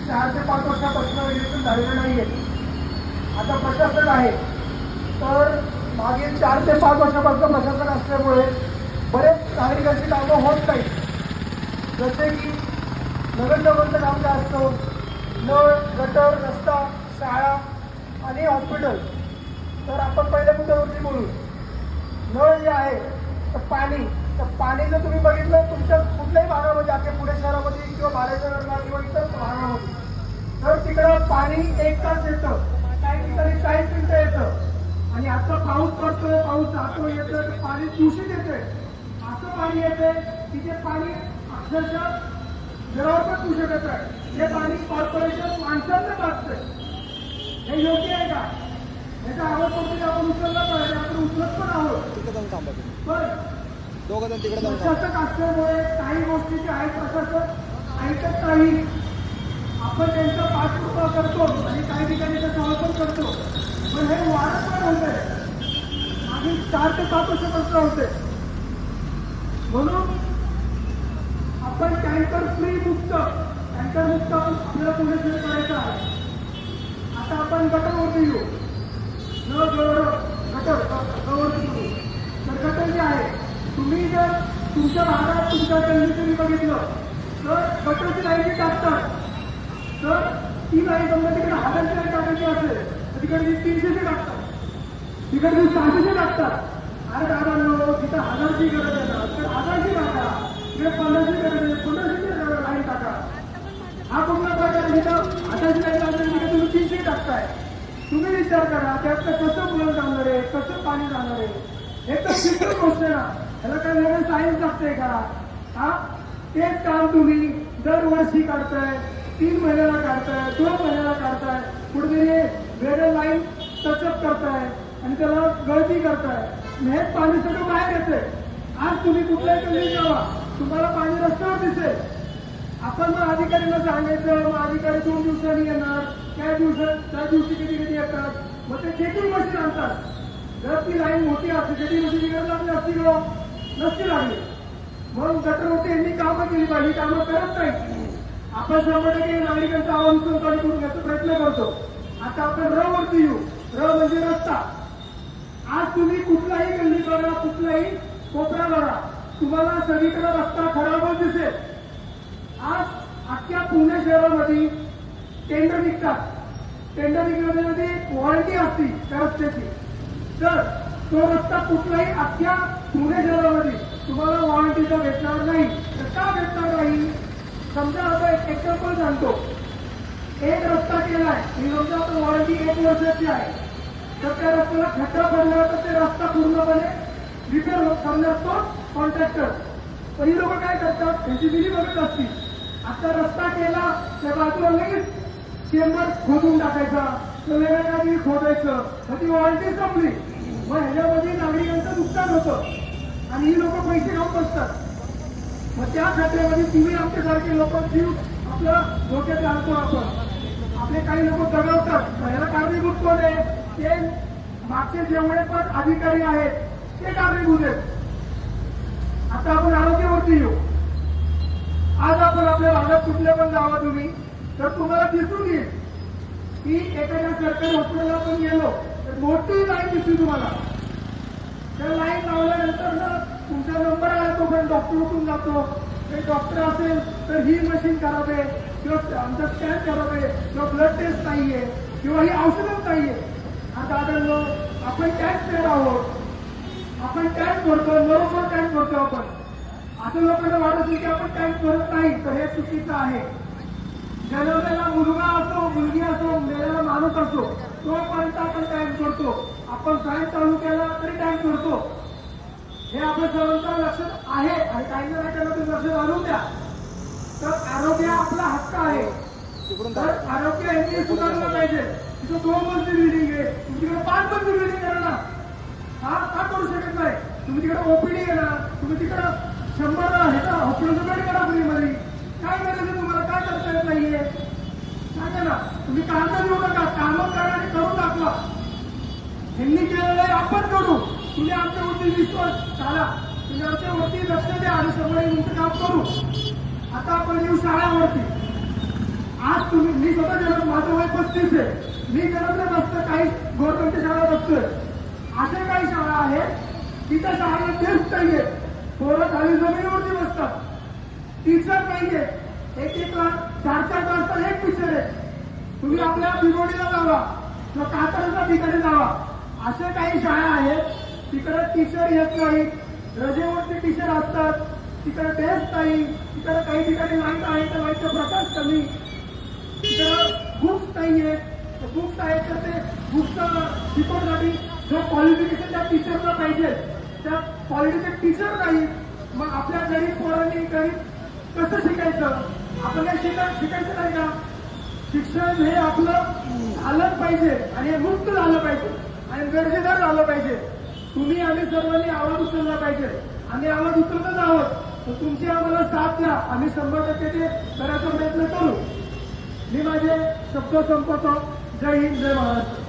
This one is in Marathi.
4 ते 5 वर्षापासून इलेक्शन झालेलं नाहीये. आता प्रशासन आहे, तर मागील 4 ते 5 वर्षापासून प्रशासन असल्यामुळे बरेच नागरिकांची कामं होत नाही. जसे की नगरसेवकांचं काम काय असतं, नळ, गटर, रस्ता, शाळा आणि हॉस्पिटल. तर आपण पहिल्या मुद्द्यावरती बोलू. नळ जे आहे तर पाणी जर तुम्ही बघितलं तुमच्या कुठल्याही भागामध्ये, आपल्या पुणे शहरामध्ये किंवा बालेश्वरला किंवा इतर भागामध्ये, तर तिकडं पाणी 1 तास येतं, काही ठिकाणी 40 मिनिटं येतं. आणि आता पाऊस पडतोय, पाऊस जातो येतं, तर पाणी दूषित येते. असं पाणी येते की ते पाणी अक्षरशः जरावर पण दूषित येत आहे. हे पाणी कॉर्पोरेशन माणसांना पाजतंय. हे योग्य आहे का? याचा आवाज कोणतरी आपण उचलला पाहिजे. आपण उचलत पण आहोत. पण प्रशासक असल्यामुळे काही गोष्टी ज्या आहेत प्रशासक ऐकत नाही. आपण त्यांचा पाठपुरावा करतो आणि काही ठिकाणी त्याचा अवसर करतो, पण हे वारंवार होतंय. मागील 4 ते 5 वर्षापासून होते. म्हणून आपण टँकर मुक्त आपल्याला पुणे सुरू करायचं आहे. आता आपण गटावरती येऊ. गटावरती येऊ. तर गटर जे आहे, तुम्ही जर तुमच्या भागात तुमच्या गल्लीत बघितलं तर गटरची लाईन टाकतात. तर ती लाईन समजा तिकडे 1000ची लाईन टाकायची असेल तर तिकडे 300ची टाकतात, तिकडे 600ची टाकतात. अरे दादांनो, तिथं 1000ची गरज आहे ना, तर 1000ची टाका. तिकडे 1500ची गरज आहे, 1500ची लाईन टाका. हा कुठला प्रकार? तिथं 1000ची लाईन टाकली तिकडे तुम्ही 300 टाकताय. तुम्ही विचार करा, त्यातलं कसं मुलं जाणार आहे, कसं पाणी जाणार आहे? हे तर सिंपल गोष्ट आहे ना. ह्याला काय वेगळं सायन्स लागतंय का? हा, तेच काम तुम्ही दरवर्षी काढताय, 3 महिन्याला काढताय, 2 महिन्याला काढताय, कुठेतरी वेगळं लाईन टचअप करताय आणि त्याला गळती करताय. हे पाणी सगळं बाहेर येते. आज तुम्ही कुठल्याही गल्लीत जावा, तुम्हाला पाणी रस्त्यावर दिसेल. आपण मग अधिकाऱ्यांना सांगायचं, मग अधिकारी 2 दिवसांनी येणार, त्या दिवशी कधी येतात, मग ते चेकिंग मशीन आणतात. जर ती लाईन मोठी असते, चेकिंग मशीनची गरज लागली असती किंवा नसती लागली. मग गटरवरती यांनी कामं केली पाहिजे, कामं करत नाही. आपण 100% नागरिकांचा आवाज उचलून करून घ्यायचा प्रयत्न करतो. आता आपण र वरती येऊ. र म्हणजे रस्ता. आज तुम्ही कुठलाही गल्ली बघा, कुठलाही कोपरा बघा, तुम्हाला सगळीकडे रस्ता खराबच दिसेल. आज अख्ख्या पुणे शहरामध्ये टेंडर निघतात. टेंडर निघण्यामध्ये वॉरंटी असती त्या रस्त्याची. तर तो रस्ता कुठलाही अख्ख्या पुणे शहरामध्ये तुम्हाला वॉरंटीचा भेटणार नाही. तर का भेटणार नाही? समजा आता एक एक्झाम्पल सांगतो. एक रस्ता केलाय, समजा आता वॉरंटी 1 वर्षाची आहे, तर त्या रस्त्याला खड्डा पडल्यावर तर ते रस्ता पूर्णपणे रिपेअर करणार तो कॉन्ट्रॅक्टर. पण ही लोक काय करतात, त्यांची बिली बघत असतील. आता रस्ता केला, त्या बाजूला लगेच चेंबर खोदून टाकायचा, तर वेगळ्या जागी खोदायचं, मग ती वॉरंटी संपली. मग ह्याच्यामध्ये नागरिकांचं नुकसान होतं आणि ही लोक पैसे घेऊन बसतात. मग त्या खात्यामध्ये तुम्ही आमच्यासारखे लोक जीव आपला डोक्यात आणतो. आपण आपले काही लोक दगावतात. ह्याला कारणीभूत कोण आहे? ते मागचे जेवढे पण अधिकारी आहेत ते कारणीभूत आहेत. आता आपण आरोग्यावरती येऊ. आज आपण आपल्या भागात कुठल्या पण जावा तुम्ही, तर तुम्हाला दिसून येईल की एखाद्या सरकारी हॉस्पिटलला आपण गेलो तर मोठी लाईन दिसली तुम्हाला. त्या लाईन लावल्यानंतर ना तुमचा नंबर आला, तो पण डॉक्टर उठून जातो. ते डॉक्टर असेल तर ही मशीन करावे किंवा आमचा स्कॅन करावे किंवा ब्लड टेस्ट नाहीये किंवा ही औषधच नाहीये. आता दादांनो, आपण टॅक्स पेअर आहोत, आपण टॅक्स भरतो, बरोबर टॅक्स भरतो. आपण असं लोकांना वाटत की आपण टॅक्स भरत नाही, तर हे चुकीचं आहे. जन्मलेला मुलगा असो, मुलगी असो, मेलेला माणूस असो, तोपर्यंत आपण टॅक्स भरतो. आपण सायन चालू केला तरी टॅक्स भरतो. हे आपल्या सर्वांच्या लक्षात आहे आणि काही ना काही तुम्ही लक्षात आणून द्या. तर आरोग्य आपला हक्क आहे. तर आरोग्य हे सुधारलं पाहिजे. तिथं 2 मजली बिल्डिंग आहे, तुम्ही तिकडे 5 मजली बिल्डिंग करा ना. हा का करू शकत नाही? तुम्ही तिकडे ओपीडी करा, तुम्ही तिकडं 100 ह्याचा हॉस्पिटलचं बेड करा फ्रीमध्ये. काय करायचं तुम्हाला? काय करता येत नाहीये? सांगा ना. तुम्ही कामं देऊ नका, कामं करा आणि करून दाखवा. यांनी केलेलं आहे आपण करू. तुम्ही आमच्यावरती विश्वास झाला, तुम्ही आमच्यावरती लक्ष द्या आणि समोर तुमचं काम करू. आता आपण येऊ शाळावरती. आज तुम्ही मी स्वतः जन्म माझं वय 35 आहे. मी जन्मलं नसतं काही गव्हर्नमेंटच्या शाळा बघतोय. अशा काही शाळा आहेत तिथं शाळेला टेस्ट नाहीये. पोरं खाली जमिनीवरती बसतात. टीचर नाहीये. एक 4-4 तास एक टीचर आहे. तुम्ही आपल्या बिरोडीला जावा किंवा कातरच्या ठिकाणी जावा. अशा काही शाळा आहेत तिकडे टीचर येत नाही. रजेवरती टीचर असतात. तिकडे टेस्ट नाही. तिकडे काही ठिकाणी लाईट आहे तर लाईटचा प्रकाश कमी. तिकडे बुक्स नाहीये. बुक्स आहेत तर ते बुक्सचं शिकवण्यासाठी जो क्वालिफिकेशन त्या टीचरला पाहिजे त्या क्वालिटीचे टीचर नाही. मग आपल्या गरीब पोरांनी गरीब कसं शिकायचं? आपल्याला शिकायचं नाही का? शिक्षण हे आपलं झालंच पाहिजे आणि हे मुक्त झालं पाहिजे आणि दर्जेदार झालं पाहिजे. तुम्ही आम्ही सर्वांनी आवाज उचलला पाहिजे. आम्ही आवाज उचलतच आहोत. तर तुमची आम्हाला साथ द्या. आम्ही 100% ते करायचा प्रयत्न करू. मी माझे शब्द संपवतो. जय हिंद, जय महाराष्ट्र.